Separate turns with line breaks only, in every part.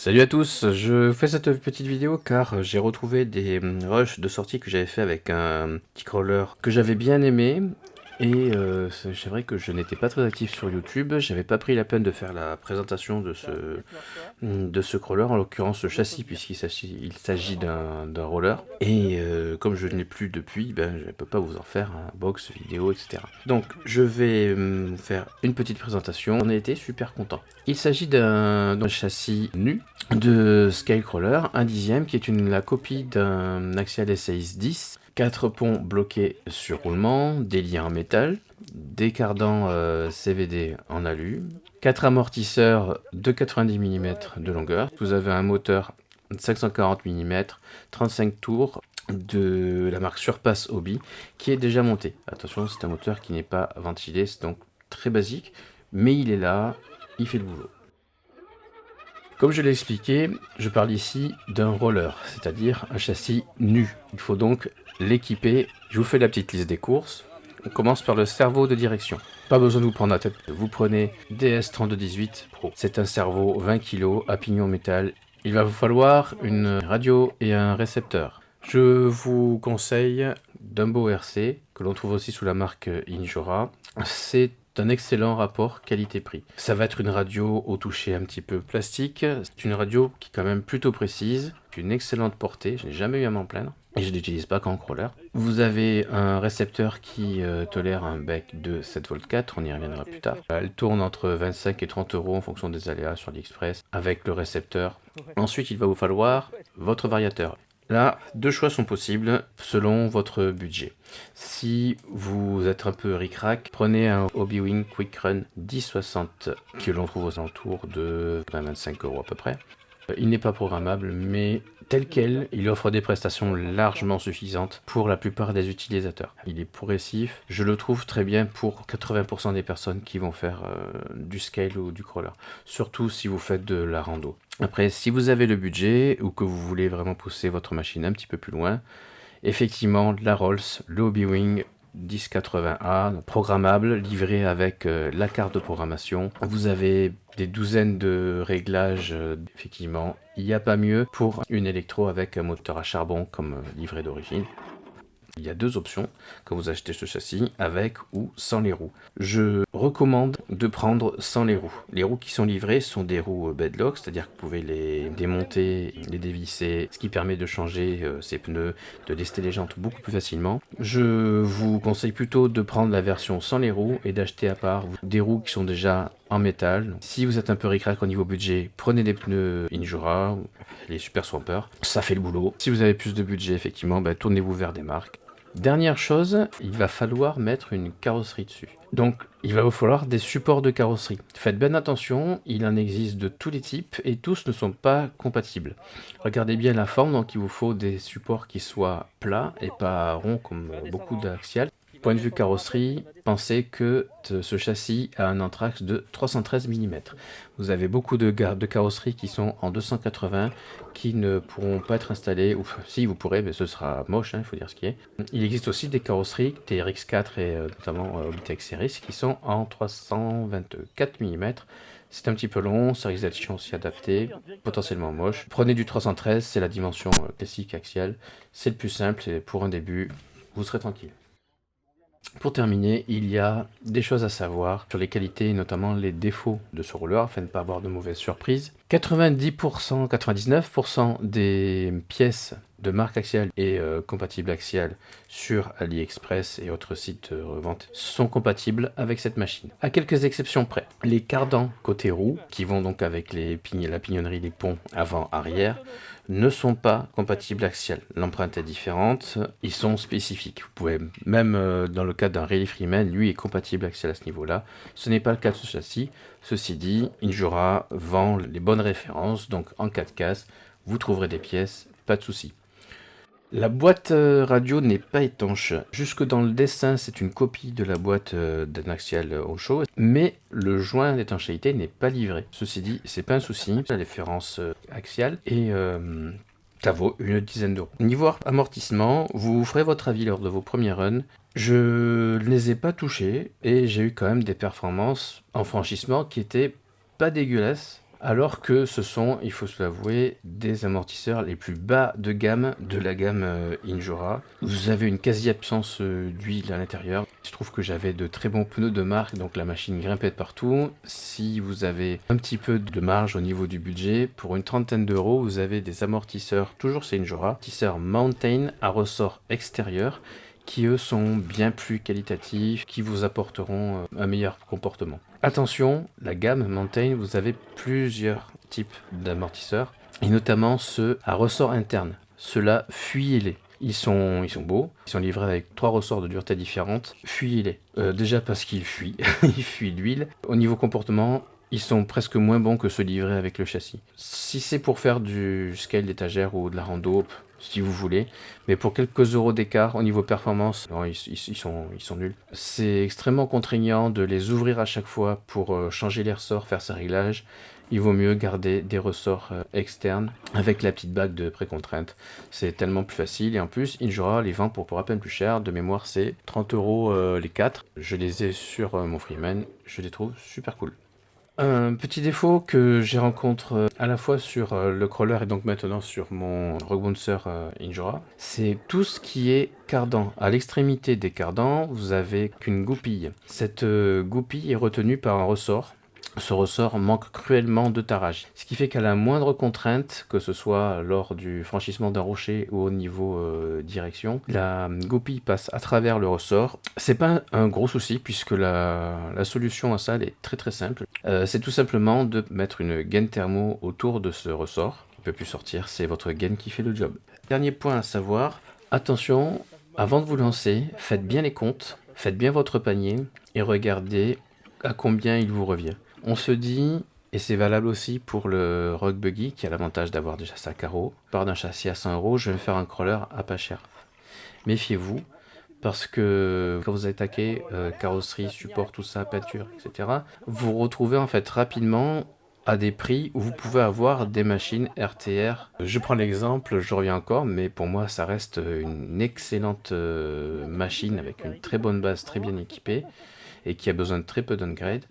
Salut à tous, je fais cette petite vidéo car j'ai retrouvé des rushs de sortie que j'avais fait avec un petit crawler que j'avais bien aimé. Et c'est vrai que je n'étais pas très actif sur YouTube, j'avais pas pris la peine de faire la présentation de ce crawler, en l'occurrence ce châssis, puisqu'il s'agit d'un roller. Et comme je ne l'ai plus depuis, ben, je ne peux pas vous en faire un box, vidéo, etc. Donc je vais vous faire une petite présentation, on a été super content. Il s'agit d'un châssis nu de Skycrawler, un dixième, qui est la copie d'un Axial SAX 10, 4 ponts bloqués sur roulement, des liens en métal, des cardans CVD en alu, 4 amortisseurs de 90 mm de longueur. Vous avez un moteur 540 mm, 35 tours de la marque Surpass Hobby qui est déjà monté. Attention, c'est un moteur qui n'est pas ventilé, c'est donc très basique, mais il est là, il fait le boulot. Comme je l'ai expliqué, je parle ici d'un roller, c'est-à-dire un châssis nu. Il faut donc l'équiper. Je vous fais la petite liste des courses. On commence par le cerveau de direction. Pas besoin de vous prendre la tête. Vous prenez DS3218 Pro. C'est un cerveau 20 kg à pignon métal. Il va vous falloir une radio et un récepteur. Je vous conseille Dumbo RC, que l'on trouve aussi sous la marque Injora. C'est un excellent rapport qualité-prix. Ça va être une radio au toucher un petit peu plastique. C'est une radio qui est quand même plutôt précise, une excellente portée, je n'ai jamais eu à m'en plaindre. Et je ne l'utilise pas qu'en crawler. Vous avez un récepteur qui tolère un bec de 7V4, on y reviendra plus tard. Elle tourne entre 25 et 30 € en fonction des aléas sur l'Express avec le récepteur. Ensuite, il va vous falloir votre variateur. Là, deux choix sont possibles selon votre budget. Si vous êtes un peu ric-rac, prenez un Hobbywing Quick Run 1060 que l'on trouve aux alentours de 25 € à peu près. Il n'est pas programmable, mais tel quel, il offre des prestations largement suffisantes pour la plupart des utilisateurs. Il est progressif, je le trouve très bien pour 80% des personnes qui vont faire du scale ou du crawler, surtout si vous faites de la rando. Après, si vous avez le budget ou que vous voulez vraiment pousser votre machine un petit peu plus loin, effectivement, la Rolls, le Hobbywing 1080A, programmable, livré avec la carte de programmation. Vous avez des douzaines de réglages, effectivement. Il n'y a pas mieux pour une électro avec un moteur à charbon comme livré d'origine. Il y a deux options quand vous achetez ce châssis, avec ou sans les roues. Je recommande de prendre sans les roues. Les roues qui sont livrées sont des roues bedlock, c'est-à-dire que vous pouvez les démonter, les dévisser, ce qui permet de changer ses pneus, de lester les jantes beaucoup plus facilement. Je vous conseille plutôt de prendre la version sans les roues et d'acheter à part des roues qui sont déjà en métal. Si vous êtes un peu ric-rac au niveau budget, prenez des pneus Injora, les Super Swampers, ça fait le boulot. Si vous avez plus de budget, effectivement, tournez-vous vers des marques. Dernière chose, il va falloir mettre une carrosserie dessus. Donc, il va vous falloir des supports de carrosserie. Faites bien attention, il en existe de tous les types et tous ne sont pas compatibles. Regardez bien la forme, donc il vous faut des supports qui soient plats et pas ronds comme beaucoup d'axiales. Point de vue carrosserie, pensez que ce châssis a un anthrax de 313 mm. Vous avez beaucoup de carrosseries qui sont en 280 qui ne pourront pas être installées, ou si vous pourrez, mais ce sera moche, il faut dire ce qui est. Il existe aussi des carrosseries TRX4 et notamment Obitex Series qui sont en 324 mm. C'est un petit peu long, ça risque d'être chiant aussi adapté, potentiellement moche. Prenez du 313, c'est la dimension classique axiale, c'est le plus simple et pour un début, vous serez tranquille. Pour terminer, il y a des choses à savoir sur les qualités et notamment les défauts de ce roller afin de ne pas avoir de mauvaises surprises. 90%, 99% des pièces de marque Axial et compatibles Axial sur AliExpress et autres sites de revente sont compatibles avec cette machine. À quelques exceptions près. Les cardans côté roue, qui vont donc avec la pignonnerie, les ponts avant-arrière, ne sont pas compatibles Axial. L'empreinte est différente, ils sont spécifiques. Vous pouvez, même dans le cas d'un Rally Freeman, lui est compatible Axial à ce niveau-là. Ce n'est pas le cas de ce châssis. Ceci dit, Injora vend les bonnes références, donc en 4 cases, vous trouverez des pièces, pas de souci. La boîte radio n'est pas étanche. Jusque dans le dessin, c'est une copie de la boîte d'un Axial Osho, mais le joint d'étanchéité n'est pas livré. Ceci dit, c'est pas un souci, la référence axiale et ça vaut une dizaine d'euros. Niveau amortissement, vous ferez votre avis lors de vos premiers runs. Je ne les ai pas touchés et j'ai eu quand même des performances en franchissement qui étaient pas dégueulasses. Alors que ce sont, il faut se l'avouer, des amortisseurs les plus bas de gamme de la gamme Injora. Vous avez une quasi-absence d'huile à l'intérieur. Je trouve que j'avais de très bons pneus de marque, donc la machine grimpait de partout. Si vous avez un petit peu de marge au niveau du budget, pour une trentaine d'euros, vous avez des amortisseurs, toujours c'est Injora, amortisseurs Mountain à ressort extérieur, qui eux sont bien plus qualitatifs, qui vous apporteront un meilleur comportement. Attention, la gamme Mountain, vous avez plusieurs types d'amortisseurs, et notamment ceux à ressort interne. Ceux-là, fuyez-les. Ils sont beaux, ils sont livrés avec 3 ressorts de dureté différentes. Fuyez-les. Déjà parce qu'ils fuient, ils fuient l'huile. Au niveau comportement, ils sont presque moins bons que ceux livrés avec le châssis. Si c'est pour faire du scale d'étagère ou de la rando, si vous voulez, mais pour quelques euros d'écart au niveau performance, non, ils sont nuls. C'est extrêmement contraignant de les ouvrir à chaque fois pour changer les ressorts, faire ses réglages. Il vaut mieux garder des ressorts externes avec la petite bague de précontrainte. C'est tellement plus facile et en plus, Injora les vend pour à peine plus cher. De mémoire, c'est 30 euros les 4. Je les ai sur mon Freeman. Je les trouve super cool. Un petit défaut que j'ai rencontré à la fois sur le crawler et donc maintenant sur mon Rogue Bouncer Injora, c'est tout ce qui est cardan. À l'extrémité des cardans, vous avez qu'une goupille. Cette goupille est retenue par un ressort. Ce ressort manque cruellement de tarage. Ce qui fait qu'à la moindre contrainte, que ce soit lors du franchissement d'un rocher ou au niveau direction, la goupille passe à travers le ressort. C'est pas un gros souci puisque la solution à ça elle est très simple. C'est tout simplement de mettre une gaine thermo autour de ce ressort. Il ne peut plus sortir, c'est votre gaine qui fait le job. Dernier point à savoir, attention, avant de vous lancer, faites bien les comptes, faites bien votre panier et regardez à combien il vous revient. On se dit, et c'est valable aussi pour le Rogue Buggy qui a l'avantage d'avoir déjà sa carreau, part d'un châssis à 100 euros, je vais faire un crawler à pas cher. Méfiez-vous, parce que quand vous attaquez carrosserie, support, tout ça, peinture, etc., vous vous retrouvez en fait rapidement à des prix où vous pouvez avoir des machines RTR. Je prends l'exemple, je reviens encore, mais pour moi ça reste une excellente machine avec une très bonne base, très bien équipée et qui a besoin de très peu d'upgrade.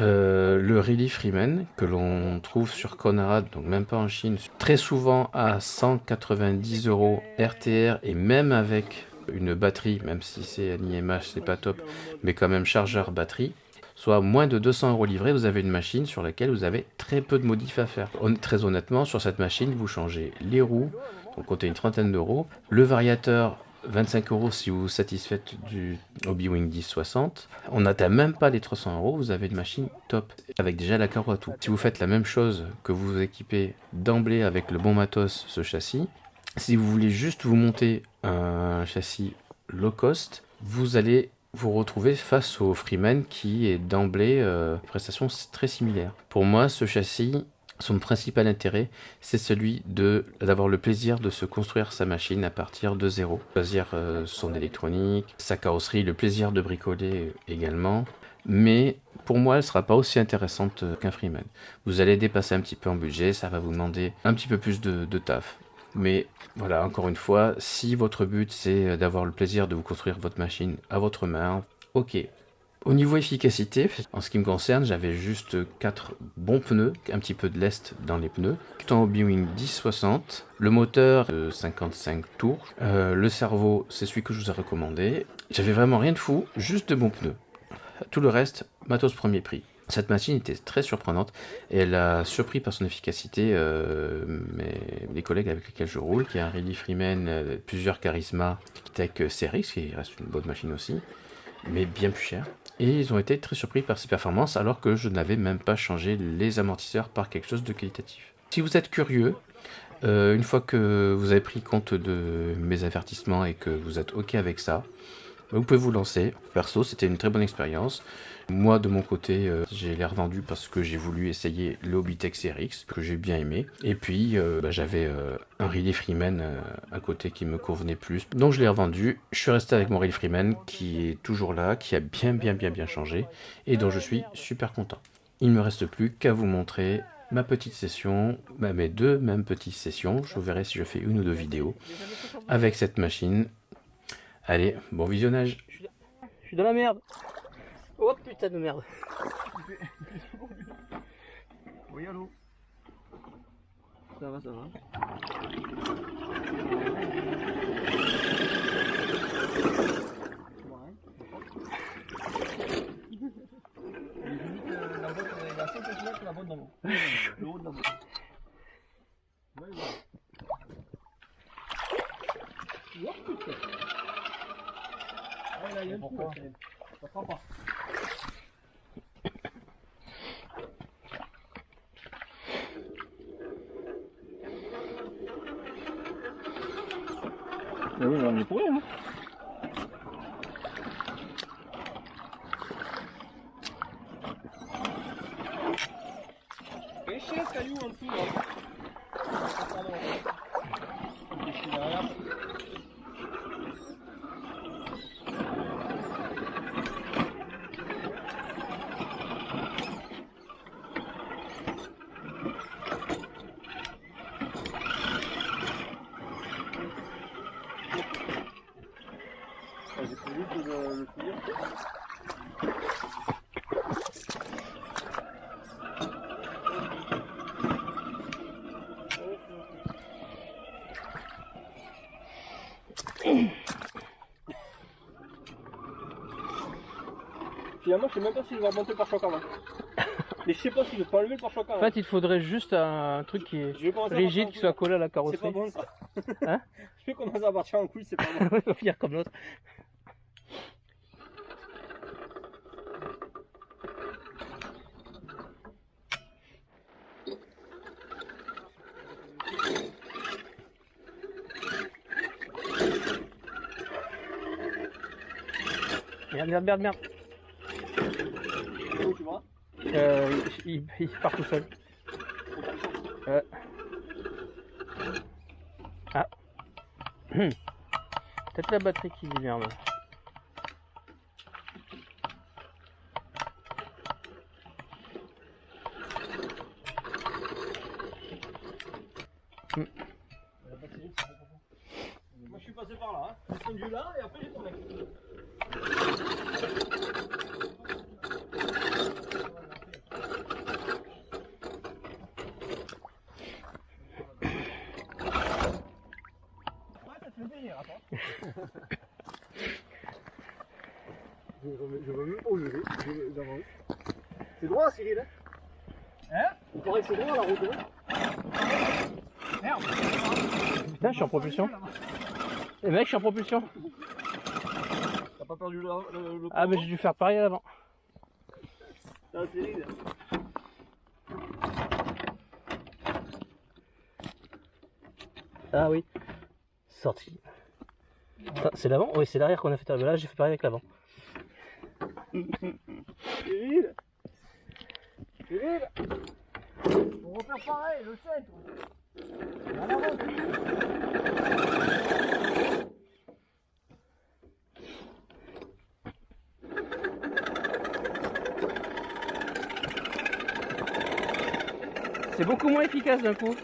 Le Really Freeman que l'on trouve sur Conrad, donc même pas en Chine, très souvent à 190 euros RTR et même avec une batterie, même si c'est un IMH, c'est pas top, mais quand même chargeur batterie, soit moins de 200 euros livrés, vous avez une machine sur laquelle vous avez très peu de modifs à faire. Très honnêtement, sur cette machine, vous changez les roues, donc comptez une trentaine d'euros, le variateur 25 euros si vous vous satisfaites du Hobby-Wing 1060. On n'atteint même pas les 300 euros, vous avez une machine top, avec déjà la carreau à tout. Si vous faites la même chose, que vous équipez d'emblée avec le bon matos ce châssis, si vous voulez juste vous monter un châssis low cost, vous allez vous retrouver face au Freeman qui est d'emblée prestation très similaire. Pour moi, ce châssis, son principal intérêt, c'est celui d'avoir le plaisir de se construire sa machine à partir de zéro. Choisir son électronique, sa carrosserie, le plaisir de bricoler également. Mais pour moi, elle ne sera pas aussi intéressante qu'un Freeman. Vous allez dépasser un petit peu en budget, ça va vous demander un petit peu plus de taf. Mais voilà, encore une fois, si votre but c'est d'avoir le plaisir de vous construire votre machine à votre main, ok. Au niveau efficacité, en ce qui me concerne, j'avais juste 4 bons pneus, un petit peu de lest dans les pneus, tout en Hobby-Wing 1060, le moteur 55 tours, le cerveau c'est celui que je vous ai recommandé, j'avais vraiment rien de fou, juste de bons pneus. Tout le reste, matos premier prix. Cette machine était très surprenante et elle a surpris par son efficacité les collègues avec lesquels je roule, qui a un Really Freeman, plusieurs Charisma, Tech Series, qui reste une bonne machine aussi, mais bien plus cher. Et ils ont été très surpris par ses performances alors que je n'avais même pas changé les amortisseurs par quelque chose de qualitatif. Si vous êtes curieux, une fois que vous avez pris compte de mes avertissements et que vous êtes ok avec ça, vous pouvez vous lancer. Perso, c'était une très bonne expérience. Moi, de mon côté, j'ai les revendu parce que j'ai voulu essayer le Hobbytech CRX, que j'ai bien aimé. Et puis, j'avais un Really Freeman à côté qui me convenait plus. Donc, je l'ai revendu. Je suis resté avec mon Really Freeman qui est toujours là, qui a bien changé et dont je suis super content. Il ne me reste plus qu'à vous montrer ma petite session, mes deux mêmes petites sessions. Je verrai si je fais une ou deux vidéos avec cette machine. Allez, bon visionnage.
Je suis dans la merde. Oh putain de merde. Oui, allô. Ça va, ça va. La boîte est à 5 cm, la boîte dans l'eau. Le haut de la boîte. Ouais, ouais. Oh putain. Ah là, il y a un trou là, ça prend pas. Ah oui, on est pour rien, hein. Pêchez ce caillou en dessous là. J'ai prévu de le finir. Finalement, je sais même pas si je vais remonter le pare-choc avant. Mais je sais pas si je vais pas enlever le pare-choc avant.
En fait, il te faudrait juste un truc qui est rigide, qui soit collé à la carrosserie.
C'est pas bon ça.
Hein?
Je vais commencer à partir en couille, c'est pas bon.
Il va finir comme l'autre. Merde.
Où tu vas?
Il part tout seul. Ah. Peut-être la batterie qui dit merde.
Moi je suis passé par là, hein. J'ai descendu là et après j'ai tourné. Ouais, ça te fait plaisir, attends. Je veux même pas où je vais. C'est droit, Cyril, hein? Hein? Il paraît que c'est droit la route, hein? Merde!
Putain, je suis en propulsion. Les mecs, je suis en propulsion.
T'as pas perdu le
Ah, mais j'ai dû faire pareil à l'avant.
Ah, Cyril.
Ah oui. Sorti. C'est l'avant? Oui, c'est l'arrière qu'on a fait. Là, j'ai fait pareil avec l'avant.
Cyril! Cyril! On va faire pareil, le centre! En avant!
C'est beaucoup moins efficace d'un coup.